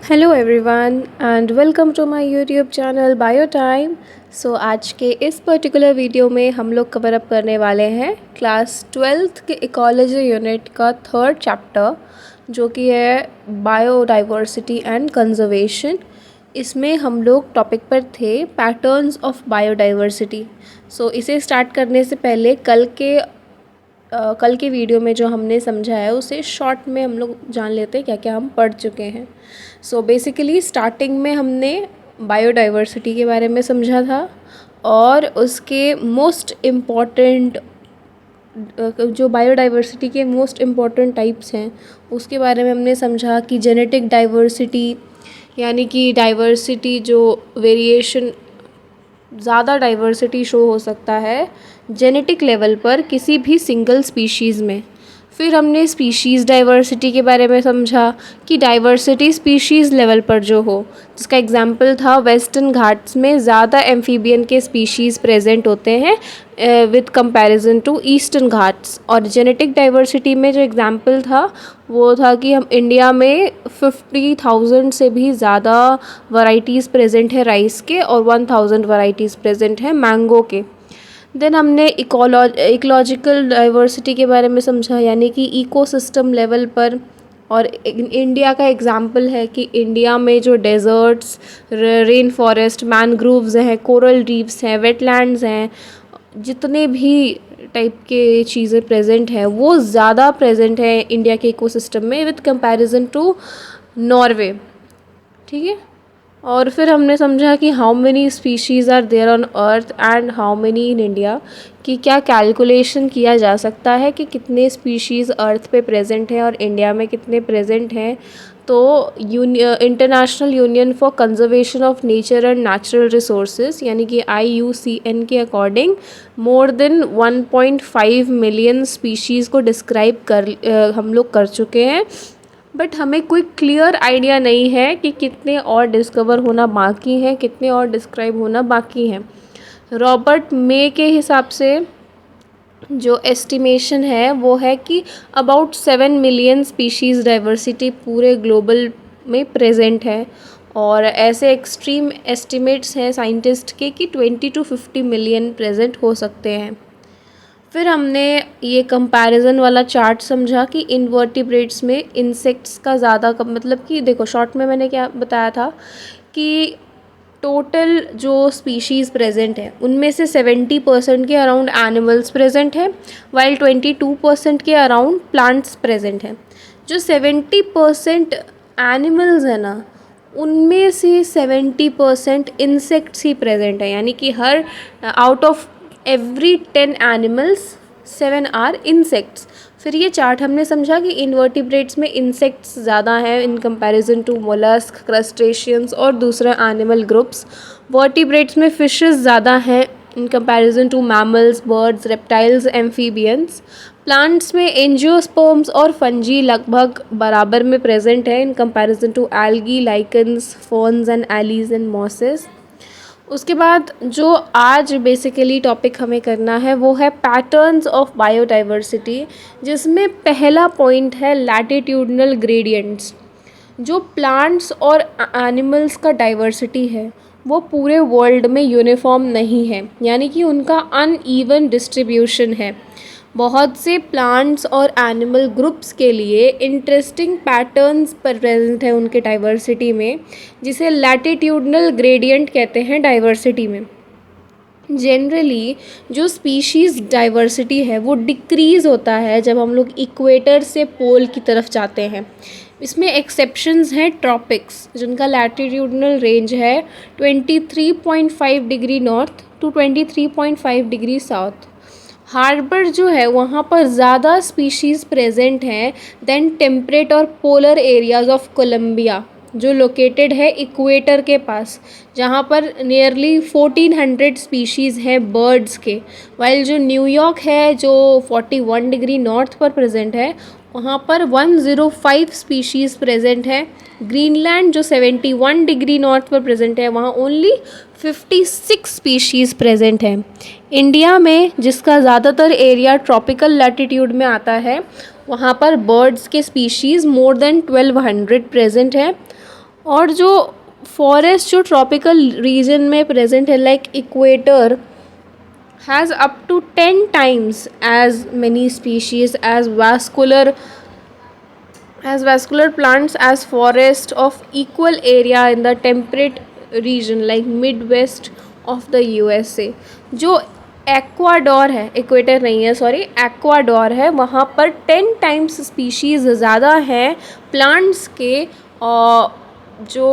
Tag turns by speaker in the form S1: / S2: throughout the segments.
S1: Hello everyone and welcome to my YouTube channel bio time. So आज के इस particular video में हम लोग कवर अप करने वाले हैं क्लास ट्वेल्थ के इकोलॉजी यूनिट का थर्ड चैप्टर, जो कि है बायोडाइवर्सिटी एंड कंजर्वेशन। इसमें हम लोग टॉपिक पर थे पैटर्न्स ऑफ बायोडाइवर्सिटी। सो इसे स्टार्ट करने से पहले कल के वीडियो में जो हमने समझा है उसे शॉर्ट में हम लोग जान लेते हैं क्या क्या हम पढ़ चुके हैं। सो बेसिकली स्टार्टिंग में हमने बायोडाइवर्सिटी के बारे में समझा था और उसके मोस्ट इम्पॉर्टेंट जो बायोडाइवर्सिटी के मोस्ट इम्पॉर्टेंट टाइप्स हैं उसके बारे में हमने समझा कि जेनेटिक डाइवर्सिटी, यानी कि डाइवर्सिटी जो वेरिएशन ज़्यादा डाइवर्सिटी शो हो सकता है जेनेटिक लेवल पर किसी भी सिंगल स्पीशीज़ में। फिर हमने स्पीशीज़ डाइवर्सिटी के बारे में समझा कि डाइवर्सिटी स्पीशीज़ लेवल पर जो हो, जिसका एग्जांपल था वेस्टर्न घाट्स में ज़्यादा एम्फीबियन के स्पीशीज़ प्रेजेंट होते हैं with comparison to Eastern Ghats. और जेनेटिक डाइवर्सिटी में जो एग्जांपल था वो था कि हम इंडिया में 50,000 से भी ज़्यादा वैरायटीज़ प्रेजेंट है राइस के और 1,000 वैरायटीज़ प्रेजेंट है मैंगो के। देन हमने इकोलॉजिकल डाइवर्सिटी के बारे में समझा, यानी कि इकोसिस्टम लेवल पर। और इंडिया का एग्जाम्पल है कि इंडिया में जो डेजर्ट्स, रेन फॉरेस्ट, मैनग्रोव्स हैं, कोरल रीफ्स हैं, वेटलैंड्स हैं, जितने भी टाइप के चीज़ें प्रेजेंट हैं वो ज़्यादा प्रेजेंट है इंडिया के इकोसिस्टम में विद कंपैरिजन टू नॉर्वे। ठीक है। और फिर हमने समझा कि how many species are there on earth and how many in India, कि क्या कैलकुलेशन किया जा सकता है कि कितने स्पीशीज़ अर्थ पे प्रेजेंट हैं और इंडिया में कितने प्रेजेंट हैं। तो international union for conservation of nature and natural resources, यानी कि IUCN के according more than 1.5 million species को डिस्क्राइब हम लोग कर चुके हैं। बट हमें कोई क्लियर आइडिया नहीं है कि कितने और डिस्कवर होना बाकी हैं, कितने और डिस्क्राइब होना बाकी हैं। रॉबर्ट मे के हिसाब से जो एस्टिमेशन है वो है कि अबाउट 7 मिलियन स्पीशीज़ डाइवर्सिटी पूरे ग्लोबल में प्रेजेंट है। और ऐसे एक्सट्रीम एस्टिमेट्स हैं साइंटिस्ट के कि 20 to 50 मिलियन प्रेजेंट हो सकते हैं। फिर हमने ये कंपैरिजन वाला चार्ट समझा कि इनवर्टिब्रेट्स में इंसेक्ट्स का ज़्यादा मतलब कि देखो शॉर्ट में मैंने क्या बताया था कि टोटल जो स्पीशीज़ प्रेजेंट है उनमें से 70% के अराउंड एनिमल्स प्रेजेंट है, वाइल 22% के अराउंड प्लांट्स प्रेजेंट हैं। जो 70% एनिमल्स है ना, उनमें से 70% इंसेक्ट्स ही प्रेजेंट है, यानी कि हर out of every 10 animals 7 are insects. फिर ये चार्ट हमने समझा कि इनवर्टिब्रेट्स में इंसेक्ट्स ज़्यादा हैं in comparison to molluscs, crustaceans और दूसरे एनिमल ग्रुप्स। वर्टिब्रेट्स में फिशेस ज़्यादा हैं in comparison to mammals, birds, reptiles, amphibians. Plants में एंजियोस्पर्म्स और फंजी लगभग बराबर में प्रेजेंट है in comparison to algae, lichens, ferns and allies and mosses. उसके बाद जो आज बेसिकली टॉपिक हमें करना है वो है पैटर्न्स ऑफ बायोडाइवर्सिटी, जिसमें पहला पॉइंट है लैटिट्यूडनल ग्रेडियंट्स। जो प्लांट्स और एनिमल्स का डाइवर्सिटी है वो पूरे वर्ल्ड में यूनिफॉर्म नहीं है, यानी कि उनका अनइवन डिस्ट्रीब्यूशन है। बहुत से प्लांट्स और एनिमल ग्रुप्स के लिए इंटरेस्टिंग पैटर्न्स प्रेजेंट है उनके डाइवर्सिटी में, जिसे लैटिट्यूडनल ग्रेडियंट कहते हैं डाइवर्सिटी में। जनरली जो स्पीशीज़ डाइवर्सिटी है वो डिक्रीज़ होता है जब हम लोग इक्वेटर से पोल की तरफ जाते हैं। इसमें एक्सेप्शंस हैं ट्रॉपिक्स, जिनका लैटिट्यूडनल रेंज है 23.5 degree north to 23.5 degree south. हार्बर जो है वहाँ पर ज़्यादा स्पीशीज़ प्रेजेंट हैं देन टेम्परेट और पोलर एरियाज़ ऑफ कोलंबिया, जो लोकेटेड है इक्वेटर के पास, जहाँ पर नियरली 1400 स्पीशीज़ हैं बर्ड्स के। वाइल जो न्यूयॉर्क है जो 41 डिग्री नॉर्थ पर प्रेजेंट है, वहाँ पर 105 स्पीशीज़ प्रेजेंट है। ग्रीनलैंड जो 71 डिग्री नॉर्थ पर प्रेजेंट है, वहाँ ओनली 56 स्पीशीज़ प्रेजेंट है। इंडिया में जिसका ज़्यादातर एरिया ट्रॉपिकल लैटिट्यूड में आता है, वहाँ पर बर्ड्स के स्पीशीज़ मोर देन 1200 प्रेजेंट है। और जो फॉरेस्ट जो ट्रॉपिकल रीजन में प्रेजेंट है like equator has up to 10 times as many species as vascular plants as forest of equal area in the temperate region like midwest of the USA. जो Ecuador है, equator नहीं है sorry, Ecuador है, वहाँ पर 10 times species ज़्यादा हैं plants के जो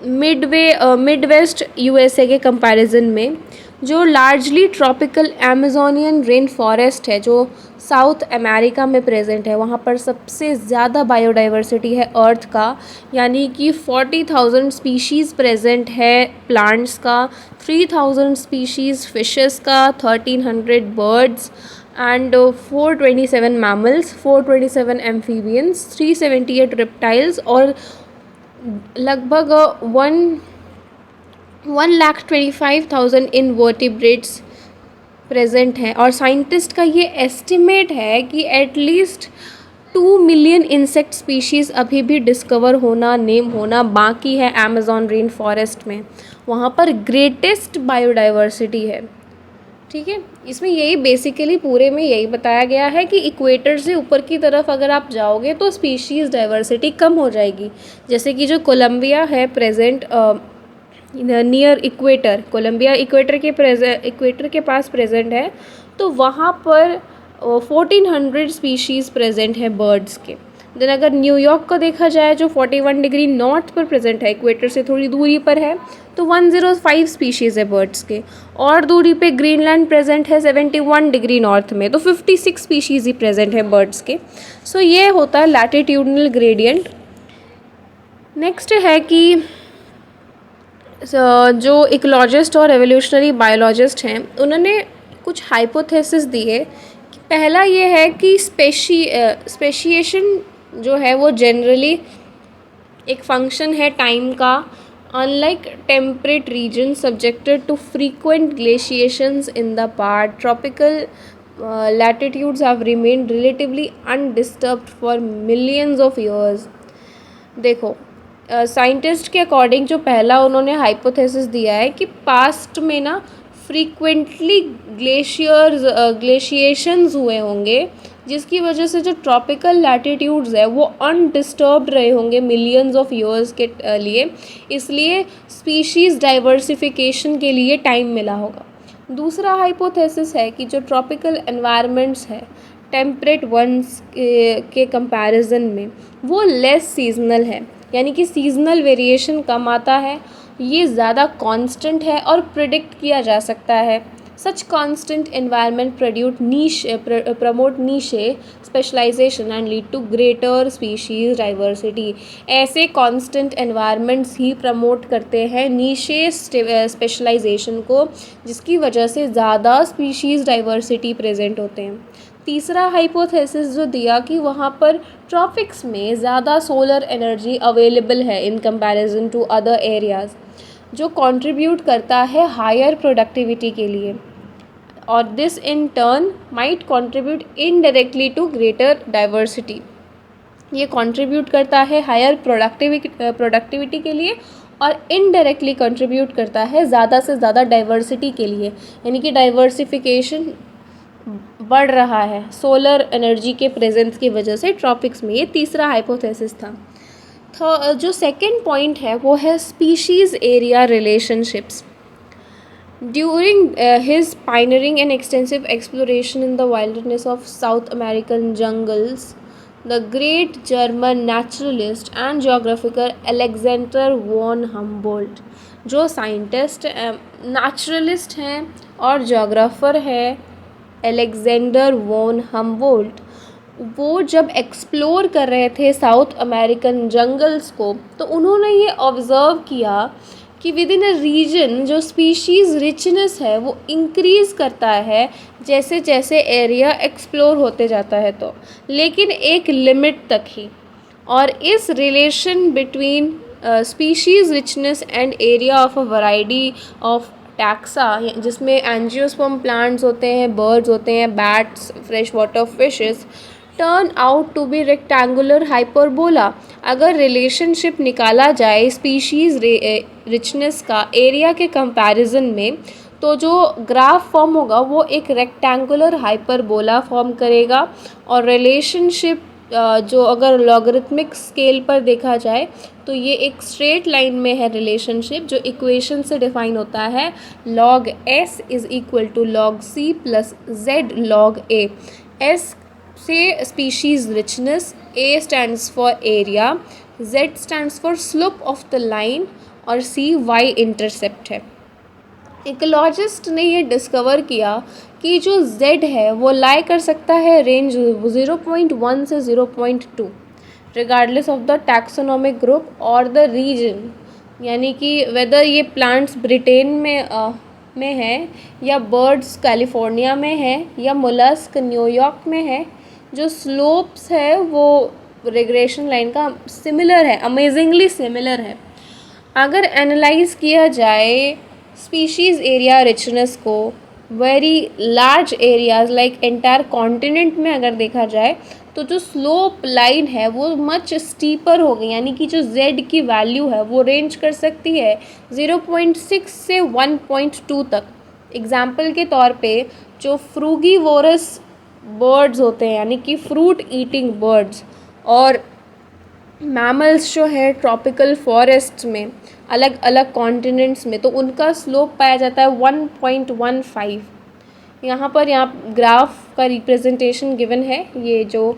S1: मिडवेस्ट यूएसए के कंपैरिजन में। जो largely tropical Amazonian rain forest है जो साउथ अमेरिका में प्रेजेंट है, वहाँ पर सबसे ज़्यादा बायोडाइवर्सिटी है अर्थ का, यानी कि 40,000 स्पीशीज़ प्रेजेंट है प्लांट्स का, 3,000 स्पीशीज़ फिशेस का, 1,300 birds and 427 mammals, 427 amphibians, 378 reptiles और लगभग 1,25,000 इनवर्टिब्रेट्स प्रेजेंट हैं। और साइंटिस्ट का ये एस्टिमेट है कि एटलीस्ट 2 मिलियन इंसेक्ट स्पीशीज़ अभी भी डिस्कवर होना, नेम होना बाकी है अमेज़ॉन रेन फॉरेस्ट में। वहाँ पर ग्रेटेस्ट बायोडाइवर्सिटी है। ठीक है, इसमें यही बेसिकली पूरे में यही बताया गया है कि इक्वेटर से ऊपर की तरफ अगर आप जाओगे तो स्पीशीज़ डाइवर्सिटी कम हो जाएगी। जैसे कि जो कोलंबिया है present near equator, Colombia equator के पास प्रेजेंट है, तो वहाँ पर 1400 स्पीशीज़ प्रेजेंट है बर्ड्स के। देन अगर न्यूयॉर्क को देखा जाए जो 41 डिग्री नॉर्थ पर प्रेजेंट है, इक्वेटर से थोड़ी दूरी पर है, तो 105 स्पीशीज़ है बर्ड्स के। और दूरी पे ग्रीनलैंड प्रेजेंट है 71 डिग्री नॉर्थ में, तो 56 स्पीशीज़ ही प्रेजेंट है बर्ड्स के। सो ये होता है लैटिट्यूडनल ग्रेडियंट। नेक्स्ट है कि जो इकोलॉजिस्ट और एवोल्यूशनरी बायोलॉजिस्ट हैं उन्होंने कुछ हाइपोथेसिस दी है कि पहला ये है कि स्पेशिएशन जो है वो जनरली एक फंक्शन है टाइम का। Unlike temperate region subjected to frequent glaciations in the part, tropical latitudes have remained relatively undisturbed for millions of years। देखो साइंटिस्ट के अकॉर्डिंग जो पहला उन्होंने हाइपोथेसिस दिया है कि पास्ट में ना फ्रीक्वेंटली ग्लेशिएशंस हुए होंगे, जिसकी वजह से जो ट्रॉपिकल लैटिट्यूड्स है वो अनडिस्टर्ब्ड रहे होंगे मिलियंस ऑफ ईयर्स के लिए, इसलिए स्पीशीज़ डाइवर्सिफिकेशन के लिए टाइम मिला होगा। दूसरा हाइपोथेसिस है कि जो ट्रॉपिकल एनवायरनमेंट्स है टेम्परेट वंस के कंपैरिजन में वो लेस सीजनल है, यानी कि सीजनल वेरिएशन कम आता है, ये ज़्यादा कांस्टेंट है और प्रिडिक्ट किया जा सकता है। Such constant environment promote niche specialization and lead to greater species diversity. ऐसे कांस्टेंट एनवायरनमेंट्स ही प्रमोट करते हैं नीशे स्पेशलाइजेशन को, जिसकी वजह से ज़्यादा स्पीशीज़ डाइवर्सिटी प्रेजेंट होते हैं। तीसरा हाइपोथेसिस जो दिया कि वहाँ पर ट्रॉपिक्स में ज़्यादा सोलर एनर्जी अवेलेबल है in comparison to other areas, जो कंट्रीब्यूट करता है हायर प्रोडक्टिविटी के लिए, और this in turn might contribute indirectly to greater diversity. ये कंट्रीब्यूट करता है हायर प्रोडक्टिविटी के लिए और इनडायरेक्टली कंट्रीब्यूट करता है ज़्यादा से ज़्यादा डाइवर्सिटी के लिए, यानी कि डाइवर्सिफिकेशन बढ़ रहा है सोलर एनर्जी के प्रेजेंस की वजह से ट्रॉपिक्स में। ये तीसरा हाइपोथेसिस था। जो सेकंड पॉइंट है वो है species area relationships. During his pioneering and extensive exploration in the wilderness of South American jungles, the great German naturalist and geographer Alexander von Humboldt, जो साइंटिस्ट नेचुरलिस्ट हैं और जोग्राफर है Alexander von Humboldt, वो जब explore कर रहे थे south American jungles को तो उन्होंने ये ऑब्ज़र्व किया कि विद इन अ रीजन जो स्पीशीज़ रिचनेस है वो इंक्रीज़ करता है जैसे जैसे एरिया एक्सप्लोर होते जाता है, तो लेकिन एक लिमिट तक ही। और इस relation between species richness and area of a variety of taxa, जिसमें एंजियोस्पर्म प्लांट्स होते हैं, बर्ड्स होते हैं, bats, fresh water fishes, turn out to be rectangular hyperbola. अगर रिलेशनशिप निकाला जाए स्पीशीज़ रिचनेस का एरिया के कंपैरिजन में, तो जो ग्राफ फॉर्म होगा वो एक रेक्टेंगुलर हाइपरबोला फॉर्म करेगा। और रिलेशनशिप जो अगर लॉगरिथमिक स्केल पर देखा जाए तो ये एक स्ट्रेट लाइन में है रिलेशनशिप, जो इक्वेशन से डिफाइन होता है log s is equal to log c plus z log a। s से species richness, a stands for area, z stands for slope of the line और c y इंटरसेप्ट है। Ecologist ने ये discover किया कि जो z है वो लाई कर सकता है रेंज 0.1 से 0.2 regardless of the taxonomic group और द रीजन, यानी कि वेदर ये प्लांट्स ब्रिटेन में है या बर्ड्स कैलिफोर्निया में है या मोलस्क न्यूयॉर्क में है। जो स्लोप्स है वो रिग्रेशन लाइन का सिमिलर है, अमेजिंगली सिमिलर है। अगर एनालाइज किया जाए स्पीशीज़ एरिया रिचनेस को very large areas like entire continent में अगर देखा जाए, तो जो स्लोप लाइन है वो मच स्टीपर हो गई, यानी कि जो z की वैल्यू है वो रेंज कर सकती है 0.6 से 1.2 तक। एग्जाम्पल के तौर पे जो फ्रूगीवोरस बर्ड्स होते हैं, यानी कि फ्रूट ईटिंग बर्ड्स, और मैमल्स जो है ट्रॉपिकल फॉरेस्ट में अलग अलग कॉन्टिनेंट्स में, तो उनका स्लोप पाया जाता है 1.15। यहाँ ग्राफ का रिप्रेजेंटेशन गिवन है, ये जो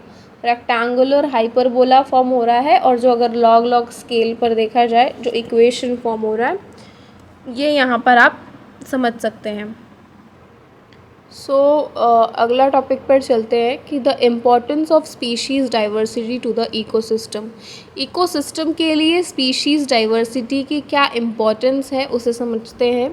S1: रेक्टेंगुलर हाइपरबोला फॉर्म हो रहा है, और जो अगर लॉग स्केल पर देखा जाए जो इक्वेशन फॉर्म हो रहा है, ये यहाँ पर आप समझ सकते हैं। अगला टॉपिक पर चलते हैं कि the importance of species diversity to the ecosystem. Ecosystem के लिए स्पीशीज़ डाइवर्सिटी की क्या इम्पोर्टेंस है उसे समझते हैं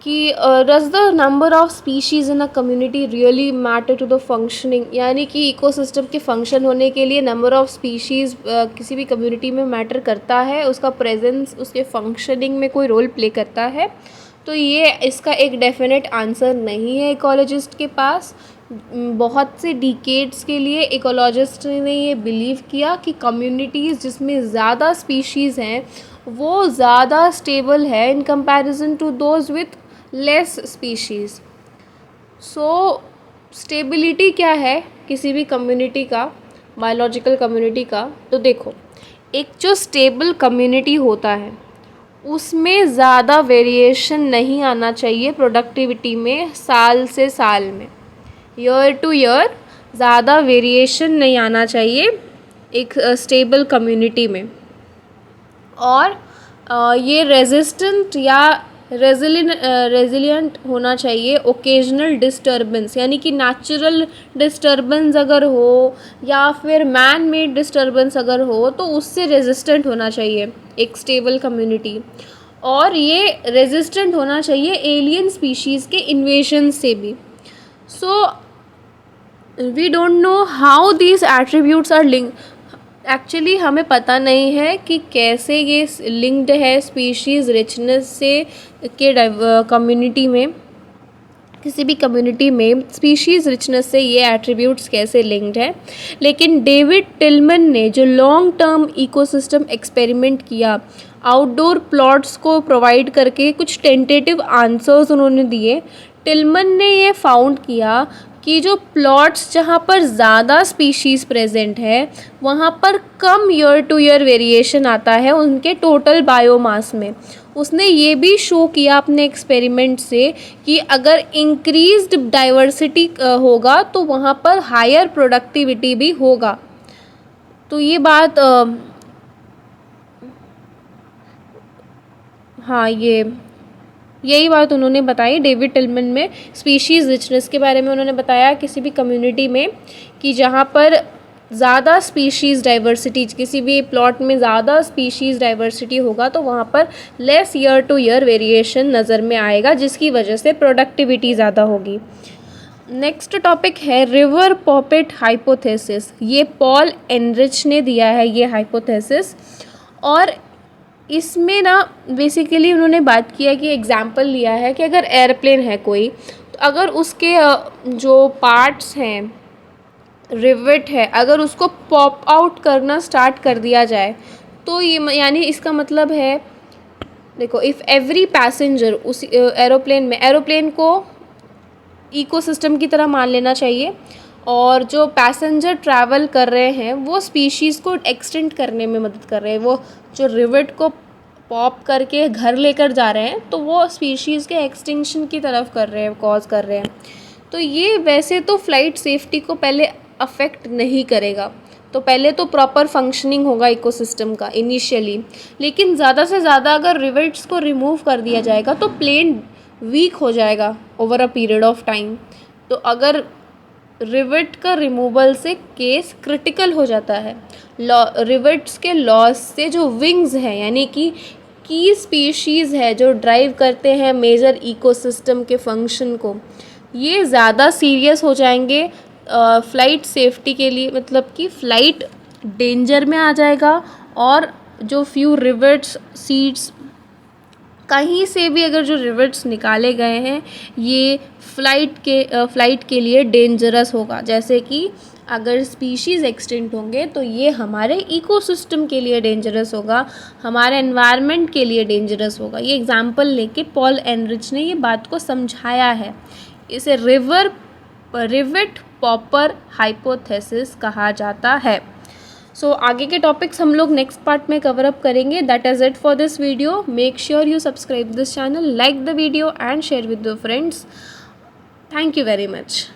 S1: कि does the number of species in a community really matter to the functioning, यानी कि इकोसिस्टम के फंक्शन होने के लिए नंबर ऑफ स्पीशीज़ किसी भी कम्युनिटी में मैटर करता है, उसका प्रेजेंस उसके फंक्शनिंग में कोई रोल प्ले करता है। तो ये इसका एक डेफिनेट आंसर नहीं है इकोलॉजिस्ट के पास। बहुत से डिकेड्स के लिए इकोलॉजिस्ट ने ये बिलीव किया कि कम्युनिटीज़ जिसमें ज़्यादा स्पीशीज़ हैं वो ज़्यादा स्टेबल है in comparison to those with less species. Stability क्या है किसी भी कम्युनिटी का, बायोलॉजिकल कम्युनिटी का, तो देखो, एक जो स्टेबल कम्युनिटी होता है उसमें ज़्यादा वेरिएशन नहीं आना चाहिए प्रोडक्टिविटी में, साल से साल में, ईयर टू ईयर ज़्यादा वेरिएशन नहीं आना चाहिए एक स्टेबल कम्युनिटी में। और ये रेजिस्टेंट या रेजिलिएंट होना चाहिए ओकेजनल डिस्टर्बेंस, यानी कि नेचुरल डिस्टर्बेंस अगर हो या फिर मैन मेड डिस्टर्बेंस अगर हो तो उससे रेजिस्टेंट होना चाहिए एक स्टेबल कम्युनिटी। और ये रेजिस्टेंट होना चाहिए एलियन स्पीशीज़ के इन्वेजन से भी। We don't know how these attributes are link, actually हमें पता नहीं है कि कैसे ये लिंक्ड है स्पीशीज़ रिचनेस से के कम्युनिटी में, किसी भी कम्युनिटी में स्पीशीज़ रिचनेस से ये एट्रीब्यूट्स कैसे लिंक्ड है। लेकिन डेविड टिलमन ने जो लॉन्ग टर्म इकोसिस्टम एक्सपेरिमेंट किया, आउटडोर प्लॉट्स को प्रोवाइड करके कुछ टेंटेटिव आंसर्स उन्होंने दिए। टिलमन ने ये फाउंड किया कि जो प्लॉट्स जहाँ पर ज़्यादा स्पीशीज़ प्रेजेंट है वहाँ पर कम ईयर टू ईयर वेरिएशन आता है उनके टोटल बायोमास में। उसने ये भी शो किया अपने एक्सपेरिमेंट से कि अगर इंक्रीज्ड डाइवर्सिटी होगा तो वहाँ पर हायर प्रोडक्टिविटी भी होगा। तो ये बात यही बात उन्होंने बताई डेविड टिलमन में स्पीशीज़ रिचनेस के बारे में। उन्होंने बताया किसी भी कम्युनिटी में कि जहाँ पर ज़्यादा स्पीशीज़ डाइवर्सिटी, किसी भी प्लॉट में ज़्यादा स्पीशीज़ डाइवर्सिटी होगा तो वहाँ पर less year two year variation नज़र में आएगा, जिसकी वजह से प्रोडक्टिविटी ज़्यादा होगी। नेक्स्ट टॉपिक है रिवर पॉपेट हाइपोथेसिस। ये पॉल एनरिच ने दिया है ये हाइपोथेसिस, और इसमें ना बेसिकली उन्होंने बात किया कि एग्जाम्पल लिया है कि अगर एयरप्लेन है कोई, तो अगर उसके जो पार्ट्स हैं रिवेट है, अगर उसको पॉप आउट करना स्टार्ट कर दिया जाए तो ये यानी इसका मतलब है, देखो, इफ़ एवरी पैसेंजर उस एरोप्लेन को इकोसिस्टम की तरह मान लेना चाहिए, और जो पैसेंजर ट्रैवल कर रहे हैं वो स्पीशीज़ को एक्सटेंड करने में मदद कर रहे हैं। वो जो रिवेट को पॉप करके घर लेकर जा रहे हैं तो वो स्पीशीज़ के एक्सटिंक्शन की तरफ कर रहे हैं, कॉज कर रहे हैं। तो ये वैसे तो फ़्लाइट सेफ्टी को पहले अफेक्ट नहीं करेगा, तो पहले तो प्रॉपर फंक्शनिंग होगा इकोसिस्टम का इनिशियली, लेकिन ज़्यादा से ज़्यादा अगर रिवेट्स को रिमूव कर दिया जाएगा तो प्लेन वीक हो जाएगा over a period of time. तो अगर रिवेट का रिमूवल से केस क्रिटिकल हो जाता है, रिवेट्स के लॉस से जो विंग्स हैं यानी कि की स्पीशीज़ है जो ड्राइव करते हैं मेजर इकोसिस्टम के फंक्शन को, ये ज़्यादा सीरियस हो जाएंगे फ़्लाइट सेफ्टी के लिए, मतलब कि फ़्लाइट डेंजर में आ जाएगा। और जो फ्यू रिवेट्स सीट्स कहीं से भी अगर जो रिवेट्स निकाले गए हैं ये फ़्लाइट के लिए डेंजरस होगा। जैसे कि अगर स्पीशीज़ एक्सटिंक्ट होंगे तो ये हमारे इकोसिस्टम के लिए डेंजरस होगा, हमारे एनवायरनमेंट के लिए डेंजरस होगा। ये एग्जांपल लेके पॉल एनरिच ने ये बात को समझाया है। इसे रिवेट पॉपर हाइपोथेसिस कहा जाता है। सो आगे के टॉपिक्स हम लोग नेक्स्ट पार्ट में कवर अप करेंगे। That is it for this video. Make sure you subscribe this channel, like the video and share with your friends. Thank you very much.